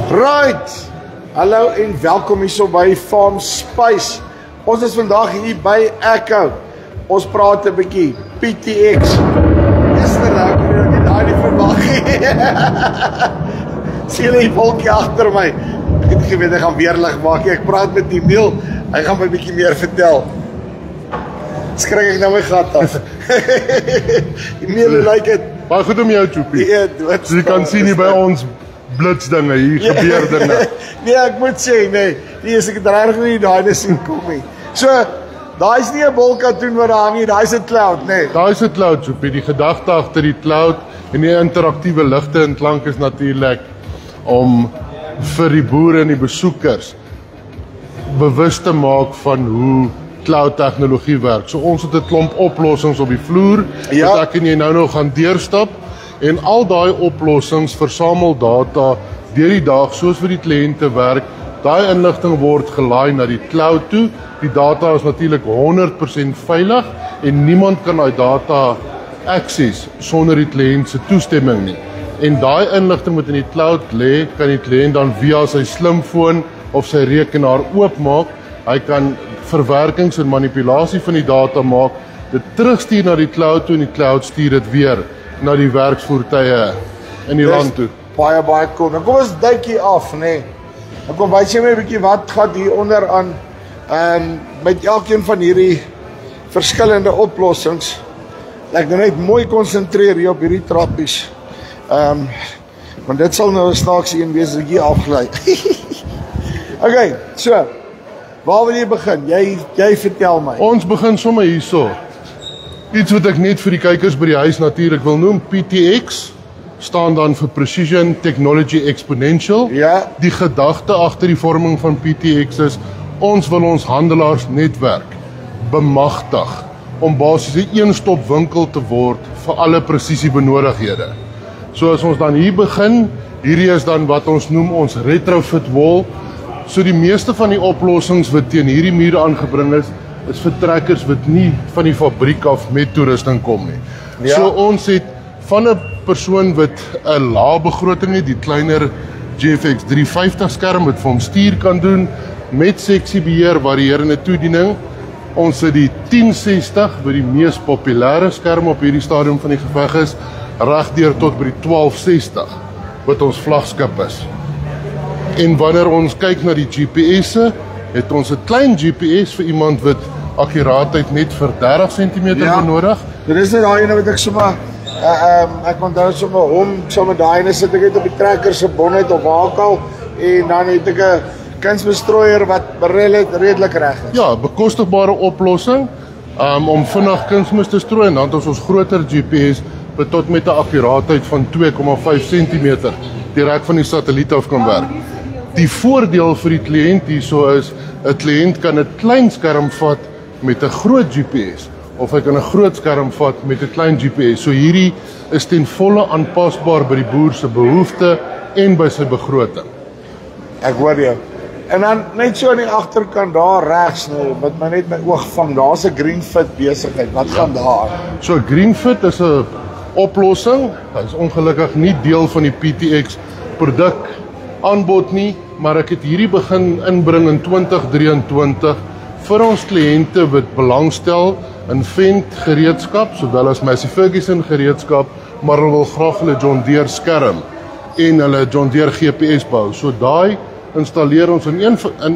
Right, hallo en welkom hier so by Farm Space. Ons is vandag hier by Echo. Ons praat 'n bietjie PTX. Gister ek het daai nie verwag nie. Sien jy die wolkie agter my? Ek het geweet ek gaan weer lig maak. Ek praat met Emil. Hy gaan my 'n bietjie meer vertel. Skryk ek nou my gat af. Emil, hoe lyk dit? Baie goed om jou, Choopie. Ja, dood. So jy kan sien hier by ons blitsdinge, hier gebeur dinge. Nee, ek moet sê, nee, ek het regtig nie daai sien kom nie. So, daai is nie 'n wolkatoen wat daar hang nie, daai is 'n cloud, nee. Daai is 'n cloud, Choopie. Die gedagte agter die cloud en die interaktiewe ligte en klank is natuurlik om vir die boere en die besoekers bewus te maak van hoe cloud tegnologie werk. So ons het 'n klomp oplossings op die vloer wat ek en jy nou nog gaan deurstap en al daai oplossings versamel data deur die dag soos vir die kliënte werk. Daai inligting word gelaai na die cloud toe. Die data is natuurlik 100% veilig en niemand kan daai data access sonder die kliënt se toestemming nie. En daai inligting moet in die cloud lê, kan die kliënt dan via sy slimfoon of sy rekenaar oopmaak. Hy kan verwerkings en manipulasie van die data maak, dit terugstuur na die cloud toe en die cloud stuur dit weer na die werksvoertuie in die land toe. Baie cool. Nou kom ons duik hier af, nee. Nou kom wys jy my 'n bietjie wat gaan hier onder aan met elkeen van hierdie verskillende oplossings. Ek gaan net mooi konsentreer hier op hierdie trappies. Want dit sal nou 'n snaakse een wees as ek hier afgly. Okay, so waar wil jy begin? Jy vertel my. Ons begin sommer hierso. Iets wat ek net vir die kykers by die huis natuurlik wil noem, PTX staan dan vir Precision Technology Exponential. Ja. Die gedagte agter die vorming van PTX is ons wil ons handelaarsnetwerk bemagtig om basies 'n een-stop winkel te word vir alle presisiebenodigdhede. So as ons dan hier begin, hierdie is dan wat ons noem ons retrofit wall. So die meeste van die oplossings wat teen hierdie mure aangebring is vir trekkers wat nie van die fabriek af met toerusting kom nie. Ja. So ons het van 'n persoon wat 'n lae begroting het, die kleiner GFX 350 skerm wat vir hom stuur kan doen met seksiebeheer, varierende toediening. Ons het die 1060 wat die mees populêre skerm op hierdie stadium van die geveg is, regdeur tot by die 1260 wat ons vlaggenskap is. En wanneer ons kyk na die GPS'e, het ons 'n klein GPS vir iemand wat akkuraatheid net vir 30 cm benodig. Dit is net daai ene wat ek sommer ek onthou sommer hom, sommer daai ene sit ek net op die trekker se bonnet of hakel en dan het ek 'n kunsbestrooier wat redelik reg is. Ja, bekostigbare oplossing om vinnig kunsmis te strooi en dan het ons groter GPS wat tot met 'n akkuraatheid van 2,5 cm direk van die satelliet af kan werk. Die voordeel vir die kliënt hierso is 'n kliënt kan 'n klein skerm vat met 'n groot GPS of hy kan 'n groot skerm vat met 'n klein GPS. So hierdie is ten volle aanpasbaar by die boer se behoefte en by sy begroting. Ek hoor jou. En dan net so aan die agterkant daar regs nou wat my net my oog vang, daar's 'n GreenFit besigheid. Wat gaan daar? So GreenFit is 'n oplossing. Dit is ongelukkig nie deel van die PTX produk aanbod nie, maar ek het hierdie begin inbring in 2023 vir ons kliënte wat belangstel in vent gereedskap sowel as Massey Ferguson gereedskap, maar hulle wil graag hulle John Deere skerm en hulle John Deere GPS bou. So daai installeer ons in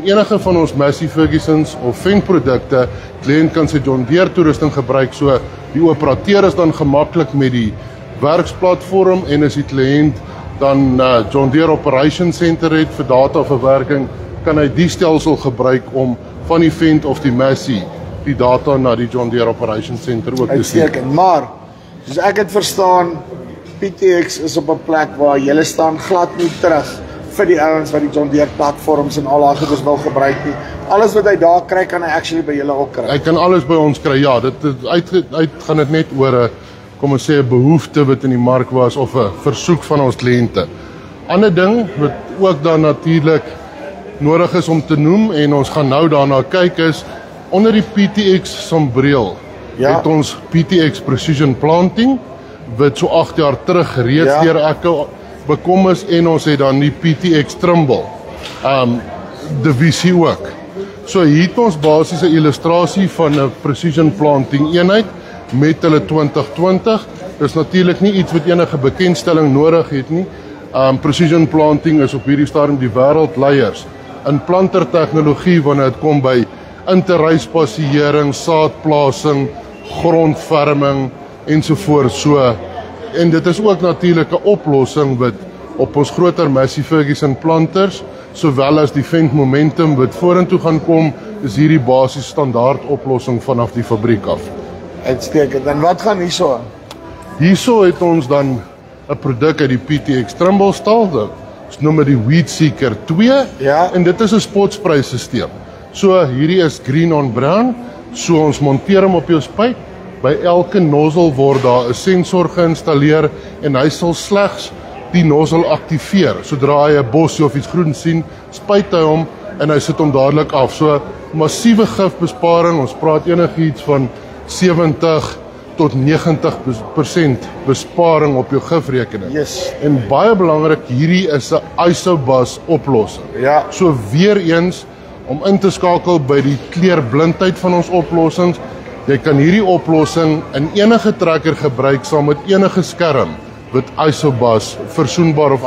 enige van ons Massey Fergusons of vent produkte. Kliënt kan sy John Deere toerusting gebruik, so die operateur is dan gemaklik met die werksplatform en as die kliënt dan John Deere Operation Center het vir dataverwerking, kan hy die stelsel gebruik om van die vent of die Massey die data na die John Deere Operation Center ook te stuur. Uitstekend, maar soos ek het verstaan, PTX is op 'n plek waar jy staan glad nie terug vir die ouens wat die John Deere platforms en al daai goeders wil gebruik nie. Alles wat hy daar kry, kan hy actually by julle ook kry. Hy kan alles by ons kry. Ja, dit gaan dit net oor 'n kom ons sê 'n behoefte wat in die mark was of 'n versoek van ons kliënte. Ander ding wat ook dan natuurlik nodig is om te noem en ons gaan nou daarna kyk is onder die PTX sambreel het ons PTX Precision Planting wat so 8 jaar terug reeds deur Echo bekom is en ons het dan die PTX Trimble divisie ook. So hier het ons basies 'n illustrasie van 'n precision planting eenheid met hulle 2020. Dis natuurlik nie iets wat enige bekendstelling nodig het nie. Precision planting is op hierdie stadium die wêreldleiers in plantertegnologie wanneer dit kom by interhuispassiering, saadplasing, grondverming ensovoorts. So, en dit is ook natuurlik 'n oplossing wat op ons groter Massey Ferguson planters, sowel as die Fendt Momentum wat vorentoe gaan kom, is hierdie basies standaard oplossing vanaf die fabriek af. Uitstekend. En wat gaan hierso aan? Hierso het ons dan 'n produk uit die PTX Trimble stal. Ons noem dit die Weed Seeker 2 Ja. en dit is 'n spotsprysisteem. So hierdie is green on brown. So ons monteer hom op jou spuit. By elke nozzle word daar 'n sensor geïnstalleer en hy sal slegs die nozzle aktiveer. Sodra hy 'n bosie of iets groen sien, spuit hy hom en hy sit hom dadelik af. So massiewe gifbesparing. Ons praat enigiets van 70 tot 90% besparing op jou gifrekening. Yes. En baie belangrik, hierdie is 'n isobus oplossing. Ja. So weer eens om in te skakel by die kleurblindheid van ons oplossings. Jy kan hierdie oplossing in enige trekker gebruik saam met enige skerm wat isobus versoenbaar of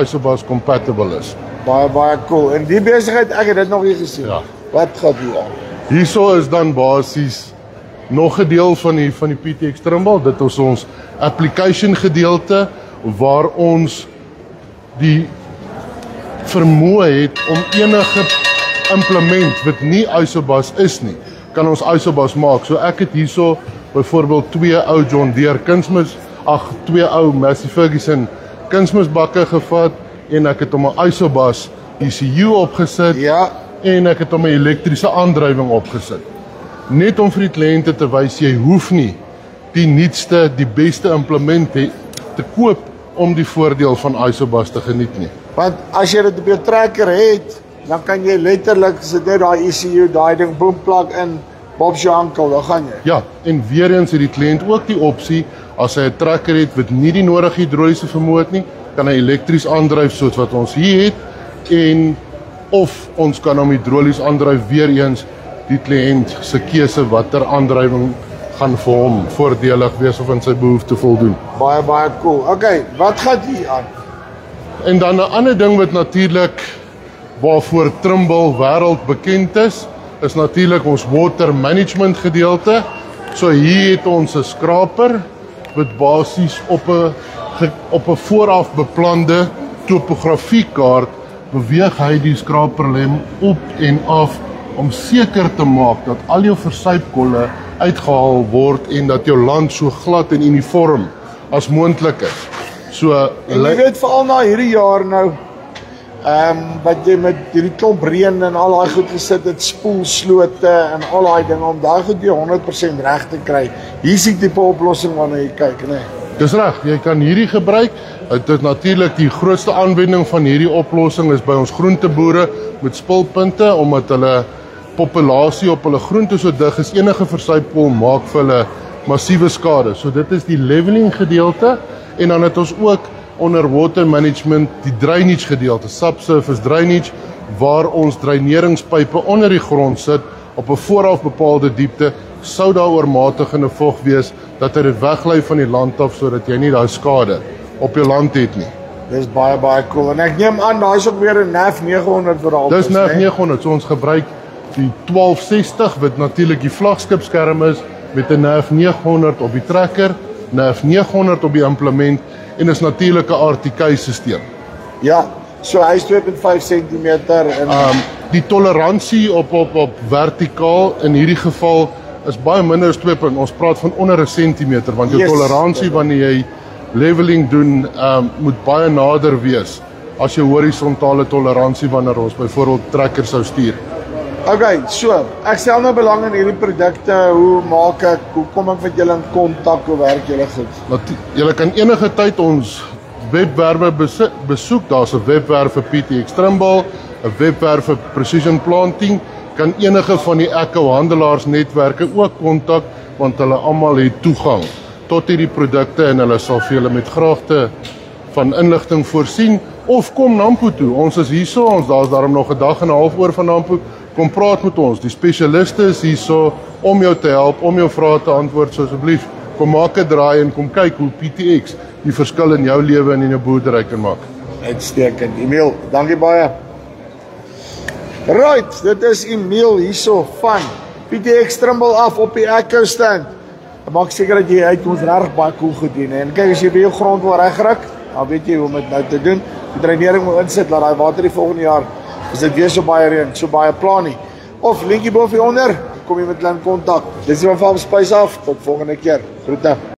isobus compatible is. Baie cool. En die besigheid, ek het dit nog nie gesien. Ja. Wat gaan hier aan? Hierso is dan basies nog 'n deel van die PTX Trimble. Dit is ons application gedeelte waar ons die vermoë het om enige implement wat nie isobus is nie, kan ons isobus maak. So ek het hierso byvoorbeeld twee ou John Deere twee ou Massey Ferguson kunsmisbakke gevat en ek het hom 'n isobus ECU opgesit. Ja. En ek het hom 'n elektriese aandrywing opgesit. Net om vir die kliënte te wys jy hoef nie die nuutste, die beste implement te koop om die voordeel van isobus te geniet nie. Want as jy dit op jou trekker het, dan kan jy letterlik sit net daai ECU, daai ding boom plug in, Bob's jou ankel, dan gaan jy. Ja, en weer eens het die kliënt ook die opsie as hy 'n trekker het wat nie die nodige hidroliese vermoë het nie, kan hy elektries aandryf soos wat ons hier het en of ons kan hom hidrolies aandryf, weer eens die kliënt se keuse watter aandrywing gaan vir hom voordelig wees of in sy behoefte voldoen. Baie cool. Okay, wat gaan hier aan? En dan 'n ander ding wat natuurlik waarvoor Trimble wêreld bekend is natuurlik ons water management gedeelte. So hier het ons 'n skraper wat basies op 'n vooraf beplande topografiekaart beweeg hy die skraperlem op en af om seker te maak dat al jou versuipkolle uitgehaal word en dat jou land so glad en uniform as moontlik is. So En jy weet veral na hierdie jaar nou, wat jy met hierdie klomp reën en al daai goed gesit het, spoelslote en al daai dinge om daai goed weer 100% reg te kry. Hier is die tipe oplossing waarna jy kyk, né? Dis reg, jy kan hierdie gebruik. Dit is natuurlik die grootste aanwending van hierdie oplossing is by ons groenteboere met spulpunte omdat hulle populasie op hulle groente so dig is, enige versuipkol maak vir hulle massiewe skade. So dit is die leveling gedeelte en dan het ons ook onder water management die drainage gedeelte, subsurface drainage, waar ons dreineringspype onder die grond sit op 'n vooraf bepaalde diepte, sou daar oormatigende vog wees dat dit weglei van die land af sodat jy nie daai skade op jou land het nie. Dis baie cool. En ek neem aan daai is ook weer 'n NAF 900 vir daal. Dis NAF 900. So ons gebruik die 1260 wat natuurlik die vlaggenskapskerm is met 'n NAF 900 op die trekker, NAF 900 op die implement en is natuurlik 'n RTK-sisteem. Ja, so hy is 2.5 cm en Die toleransie op vertikaal in hierdie geval is baie minder as 2. Ons praat van onder 'n sentimeter want jou toleransie wanneer jy leveling doen moet baie nader wees as jou horisontale toleransie wanneer ons byvoorbeeld trekker sou stuur. Okay, so ek stel nou belang in hierdie produkte. Hoe kom ek met julle in kontak? Hoe werk julle goed? Julle kan enige tyd ons webwerwe besoek. Daar's 'n webwerf vir PTX Trimble, 'n webwerf vir Precision Planting. Kan enige van die Echo handelaarsnetwerke ook kontak want hulle almal het toegang tot hierdie produkte en hulle sal vir julle met graagte van inligting voorsien of kom Nampo toe. Ons is hierso, daar's daarom nog 'n dag en 'n half oor van Nampo. Kom praat met ons. Die spesialiste is hierso om jou te help, om jou vrae te antwoord. So asseblief, kom maak 'n draai en kom kyk hoe PTX die verskil in jou lewe en in jou boerdery kan maak. Uitstekend. Emil, dankie baie. Right, dit is Emil hierso van PTX Trimble af op die Echo stand. Maak seker dat jy uitkoms reg baie cool gedoen. En kyk, as jy by jou grond wil regryk, dan weet jy hoe om dit nou te doen. Die dreinering moet insit, laat daai water die volgende jaar, as dit weer so baie reën, so baie pla nie. Of linkie bo of onder, kom jy met hulle in kontak. Dis van Farm Spice af, tot volgende keer. Groete.